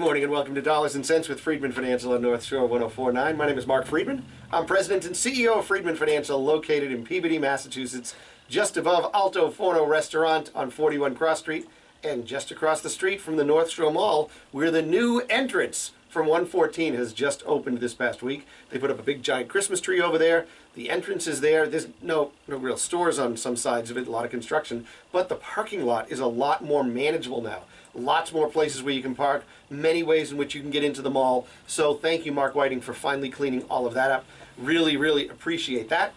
Good morning and welcome to Dollars and Cents with Freedman Financial on North Shore 1049. My name is Marc Freedman. I'm President and CEO of Freedman Financial, located in Peabody, Massachusetts, just above Alto Forno Restaurant on 41 Cross Street, and just across the street from the North Shore Mall, where the new entrance from 114 has just opened this past week. They put up a big giant Christmas tree over there. The entrance is there. There's no real stores on some sides of it, a lot of construction, but the parking lot is a lot more manageable now. Lots more places where you can park, many ways in which you can get into the mall. So thank you, Mark Whiting, for finally cleaning all of that up. Really, really appreciate that.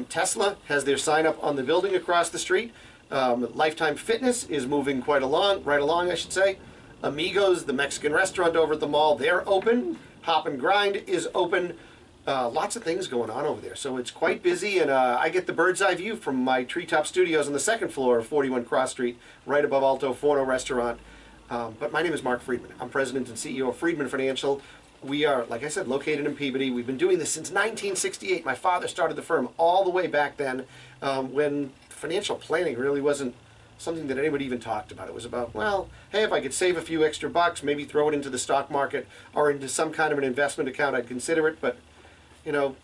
Tesla has their sign up on the building across the street. Lifetime Fitness is moving right along, I should say. Amigos, the Mexican restaurant over at the mall, they're open. Hop and Grind is open. Lots of things going on over there. So it's quite busy, and I get the bird's eye view from my treetop studios on the second floor of 41 Cross Street, right above Alto Forno Restaurant. But my name is Marc Freedman. I'm President and CEO of Freedman Financial. We are, like I said, located in Peabody. We've been doing this since 1968. My father started the firm all the way back then when financial planning really wasn't something that anybody even talked about. It was about, well, hey, if I could save a few extra bucks, maybe throw it into the stock market or into some kind of an investment account, I'd consider it. But, you know,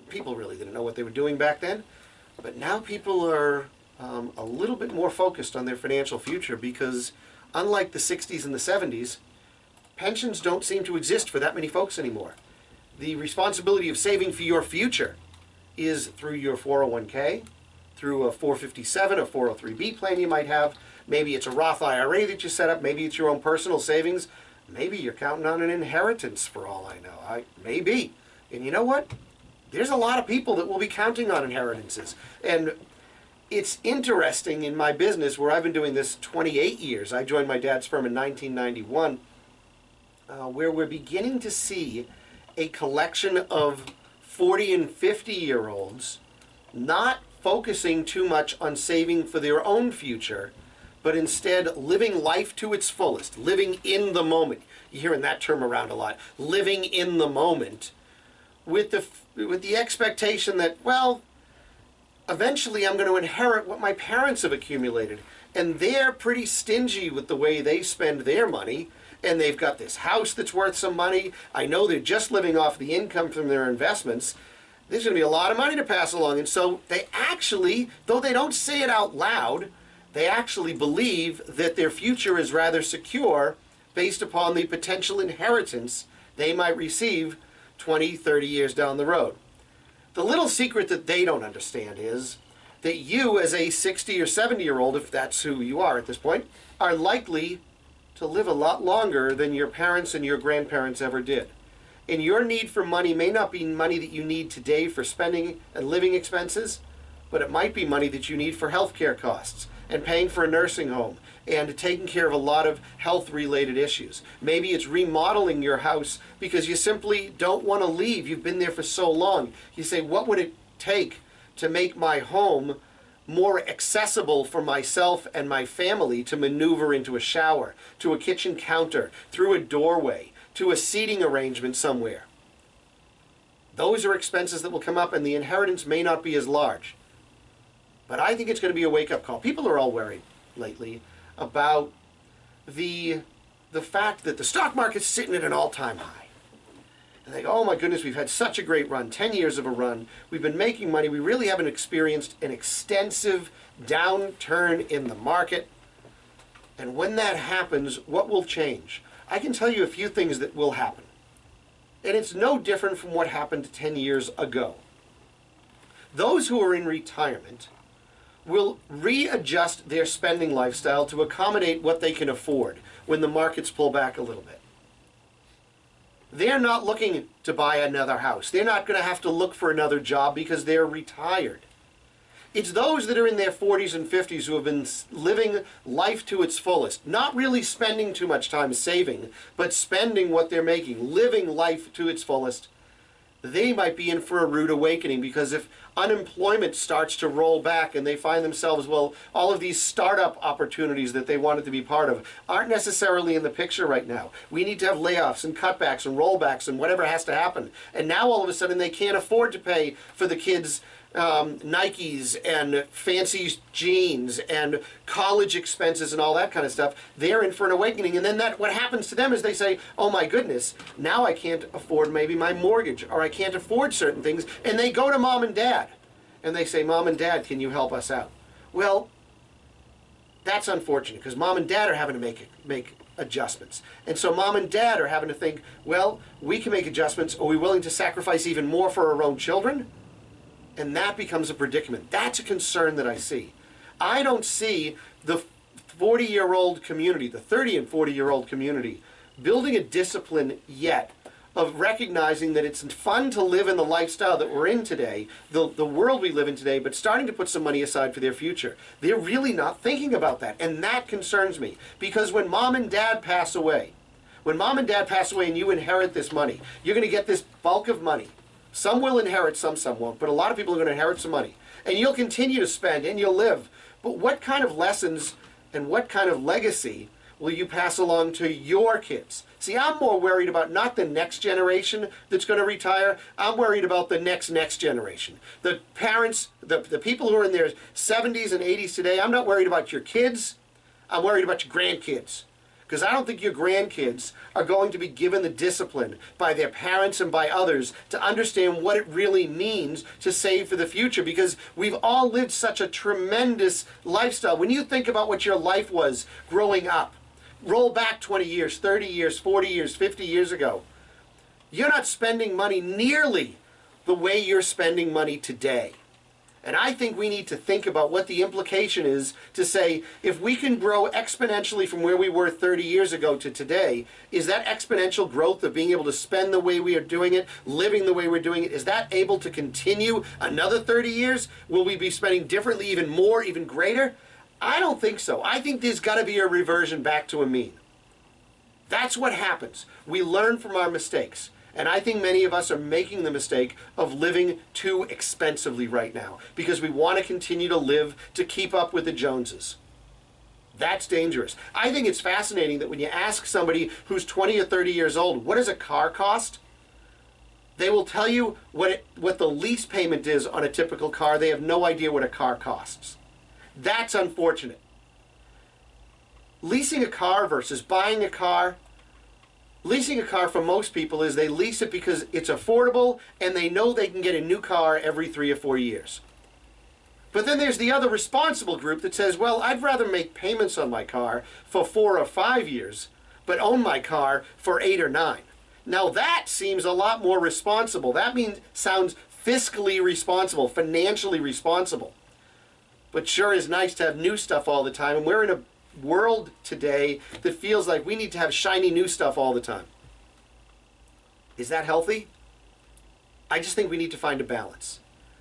people really didn't know what they were doing back then. But now people are a little bit more focused on their financial future because unlike the 60s and the 70s, pensions don't seem to exist for that many folks anymore. The responsibility of saving for your future is through your 401k, through a 457, a 403b plan you might have. Maybe it's a Roth IRA that you set up. Maybe it's your own personal savings. Maybe you're counting on an inheritance for all I know. Maybe. And you know what? There's a lot of people that will be counting on inheritances. And it's interesting in my business where I've been doing this 28 years. I joined my dad's firm in 1991, where we're beginning to see a collection of 40 and 50-year-olds not focusing too much on saving for their own future, but instead living life to its fullest, living in the moment. You're hearing that term around a lot. Living in the moment with the expectation that, well, eventually I'm going to inherit what my parents have accumulated. And they're pretty stingy with the way they spend their money. And they've got this house that's worth some money. I know they're just living off the income from their investments. There's going to be a lot of money to pass along. And so they actually, though they don't say it out loud, they actually believe that their future is rather secure based upon the potential inheritance they might receive 20, 30 years down the road. The little secret that they don't understand is that you, as a 60 or 70-year-old, if that's who you are at this point, are likely to live a lot longer than your parents and your grandparents ever did. And your need for money may not be money that you need today for spending and living expenses, but it might be money that you need for healthcare costs and paying for a nursing home and taking care of a lot of health-related issues. Maybe it's remodeling your house because you simply don't want to leave. You've been there for so long. You say, what would it take to make my home more accessible for myself and my family to maneuver into a shower, to a kitchen counter, through a doorway, to a seating arrangement somewhere? Those are expenses that will come up, and the inheritance may not be as large. But I think it's going to be a wake-up call. People are all worried lately about the fact that the stock market's sitting at an all-time high. And they go, oh my goodness, we've had such a great run, 10 years of a run. We've been making money. We really haven't experienced an extensive downturn in the market. And when that happens, what will change? I can tell you a few things that will happen. And it's no different from what happened 10 years ago. Those who are in retirement will readjust their spending lifestyle to accommodate what they can afford when the markets pull back a little bit. They're not looking to buy another house. They're not going to have to look for another job because they're retired. It's those that are in their 40s and 50s who have been living life to its fullest, not really spending too much time saving, but spending what they're making, living life to its fullest. They might be in for a rude awakening, because if unemployment starts to roll back and they find themselves, well, all of these startup opportunities that they wanted to be part of aren't necessarily in the picture right now. We need to have layoffs and cutbacks and rollbacks and whatever has to happen. And now all of a sudden they can't afford to pay for the kids' Nikes and fancy jeans and college expenses and all that kind of stuff, they're in for an awakening. And then what happens to them is they say, oh my goodness, now I can't afford maybe my mortgage, or I can't afford certain things. And they go to mom and dad and they say, Mom and Dad, can you help us out? Well, that's unfortunate, because mom and dad are having to make adjustments. And so mom and dad are having to think, well, we can make adjustments. Are we willing to sacrifice even more for our own children? And that becomes a predicament. That's a concern that I see. I don't see the 40-year-old community, the 30 and 40-year-old community, building a discipline yet of recognizing that it's fun to live in the lifestyle that we're in today, the world we live in today, but starting to put some money aside for their future. They're really not thinking about that, and that concerns me. Because when mom and dad pass away, and you inherit this money, you're going to get this bulk of money. Some will inherit, some won't, but a lot of people are going to inherit some money. And you'll continue to spend, and you'll live. But what kind of lessons and what kind of legacy will you pass along to your kids? See, I'm more worried about not the next generation that's going to retire. I'm worried about the next generation. The parents, the people who are in their 70s and 80s today, I'm not worried about your kids. I'm worried about your grandkids. Because I don't think your grandkids are going to be given the discipline by their parents and by others to understand what it really means to save for the future. Because we've all lived such a tremendous lifestyle. When you think about what your life was growing up, roll back 20 years, 30 years, 40 years, 50 years ago, you're not spending money nearly the way you're spending money today. And I think we need to think about what the implication is to say, if we can grow exponentially from where we were 30 years ago to today, is that exponential growth of being able to spend the way we are doing it, living the way we're doing it, is that able to continue another 30 years? Will we be spending differently, even more, even greater? I don't think so. I think there's got to be a reversion back to a mean. That's what happens. We learn from our mistakes. And I think many of us are making the mistake of living too expensively right now because we want to continue to live to keep up with the Joneses. That's dangerous. I think it's fascinating that when you ask somebody who's 20 or 30 years old, what does a car cost? They will tell you what the lease payment is on a typical car. They have no idea what a car costs. That's unfortunate. Leasing a car versus buying a car. Leasing a car for most people is they lease it because it's affordable and they know they can get a new car every 3 or 4 years. But then there's the other responsible group that says, well, I'd rather make payments on my car for 4 or 5 years, but own my car for 8 or 9. Now that seems a lot more responsible. That sounds fiscally responsible, financially responsible. But sure is nice to have new stuff all the time, and we're in a world today that feels like we need to have shiny new stuff all the time. Is that healthy? I just think we need to find a balance.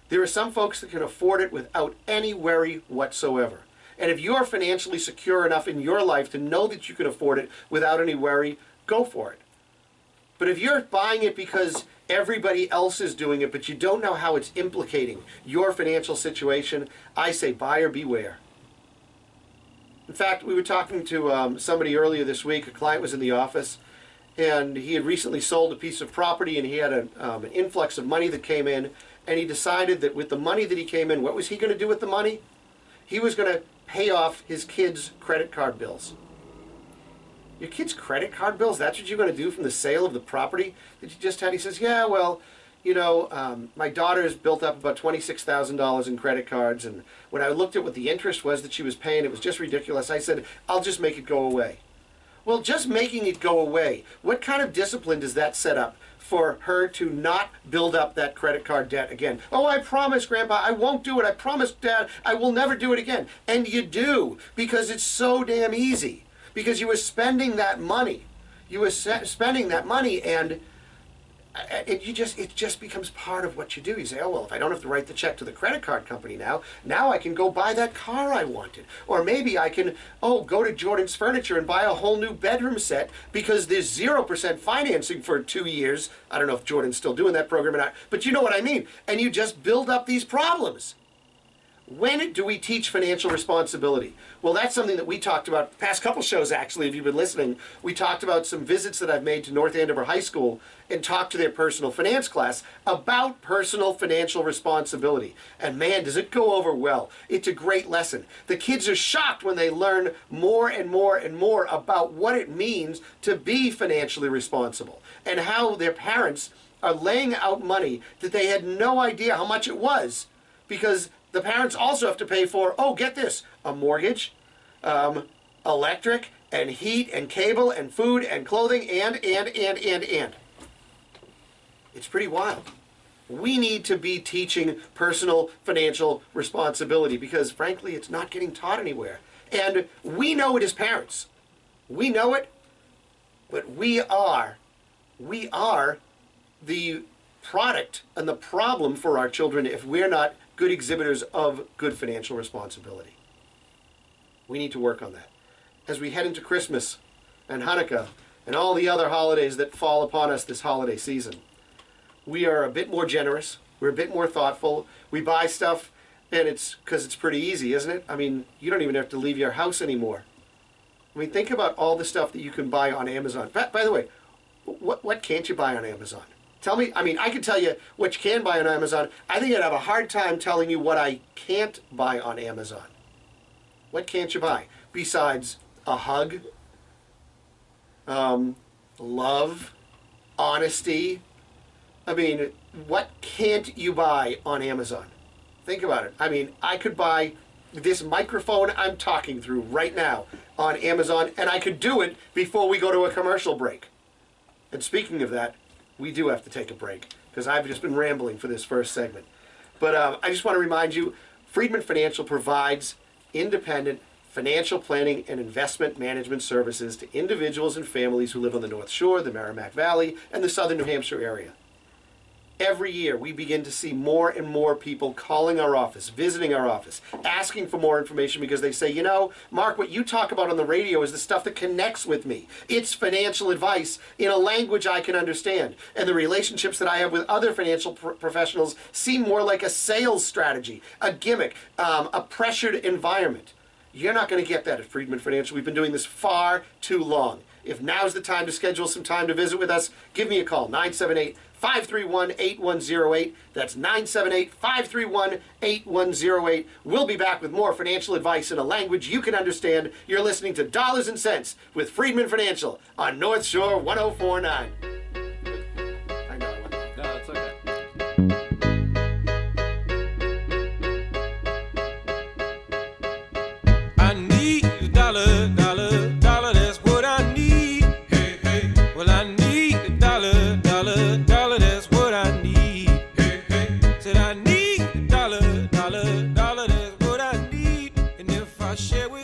There are some folks that can afford it without any worry whatsoever. And if you're financially secure enough in your life to know that you can afford it without any worry, go for it. But if you're buying it because everybody else is doing it, but you don't know how it's implicating your financial situation, I say buyer beware. In fact, we were talking to somebody earlier this week. A client was in the office, and he had recently sold a piece of property, and he had an influx of money that came in, and he decided that with the money that he came in, what was he going to do with the money? He was going to pay off his kids' credit card bills. Your kids' credit card bills? That's what you're going to do from the sale of the property that you just had? He says, yeah, well, you know, my daughter's built up about $26,000 in credit cards, and when I looked at what the interest was that she was paying, it was just ridiculous. I said, I'll just make it go away. Well, just making it go away, what kind of discipline does that set up for her to not build up that credit card debt again? Oh, I promise, Grandpa, I won't do it. I promise, Dad, I will never do it again. And you do, because it's so damn easy. Because you were spending that money. You were spending that money, and it just becomes part of what you do. You say, oh, well, if I don't have to write the check to the credit card company now I can go buy that car I wanted. Or maybe I can, go to Jordan's Furniture and buy a whole new bedroom set because there's 0% financing for 2 years. I don't know if Jordan's still doing that program or not, but you know what I mean. And you just build up these problems. When do we teach financial responsibility? Well, that's something that we talked about the past couple shows, actually, if you've been listening. We talked about some visits that I've made to North Andover High School and talked to their personal finance class about personal financial responsibility. And man, does it go over well. It's a great lesson. The kids are shocked when they learn more and more and more about what it means to be financially responsible and how their parents are laying out money that they had no idea how much it was, because the parents also have to pay for, oh, get this, a mortgage, electric and heat and cable and food and clothing and. It's pretty wild. We need to be teaching personal financial responsibility because, frankly, it's not getting taught anywhere. And we know it as parents. We know it, but we are the product and the problem for our children if we're not good exhibitors of good financial responsibility. We need to work on that. As we head into Christmas and Hanukkah and all the other holidays that fall upon us this holiday season, we are a bit more generous. We're a bit more thoughtful. We buy stuff, and it's because it's pretty easy, isn't it? I mean, you don't even have to leave your house anymore. I mean, think about all the stuff that you can buy on Amazon. By the way, what can't you buy on Amazon? Tell me, I mean, I can tell you what you can buy on Amazon. I think I'd have a hard time telling you what I can't buy on Amazon. What can't you buy? Besides a hug, love, honesty. I mean, what can't you buy on Amazon? Think about it. I mean, I could buy this microphone I'm talking through right now on Amazon, and I could do it before we go to a commercial break. And speaking of that, we do have to take a break because I've just been rambling for this first segment. But I just want to remind you, Freedman Financial provides independent financial planning and investment management services to individuals and families who live on the North Shore, the Merrimack Valley, and the southern New Hampshire area. Every year, we begin to see more and more people calling our office, visiting our office, asking for more information because they say, you know, Mark, what you talk about on the radio is the stuff that connects with me. It's financial advice in a language I can understand. And the relationships that I have with other financial professionals seem more like a sales strategy, a gimmick, a pressured environment. You're not going to get that at Freedman Financial. We've been doing this far too long. If now's the time to schedule some time to visit with us, give me a call, 978-531-8108. That's 978-531-8108. We'll be back with more financial advice in a language you can understand. You're listening to Dollars and Cents with Freedman Financial on North Shore 1049. I know I went off. No, it's okay. I need a dollar, dollar, dollar, that's what I need. Hey, hey. Well, I need a dollar, dollar, dollar, that's what I need. Hey, hey. Said I need a dollar, dollar, dollar, that's what I need. And if I share with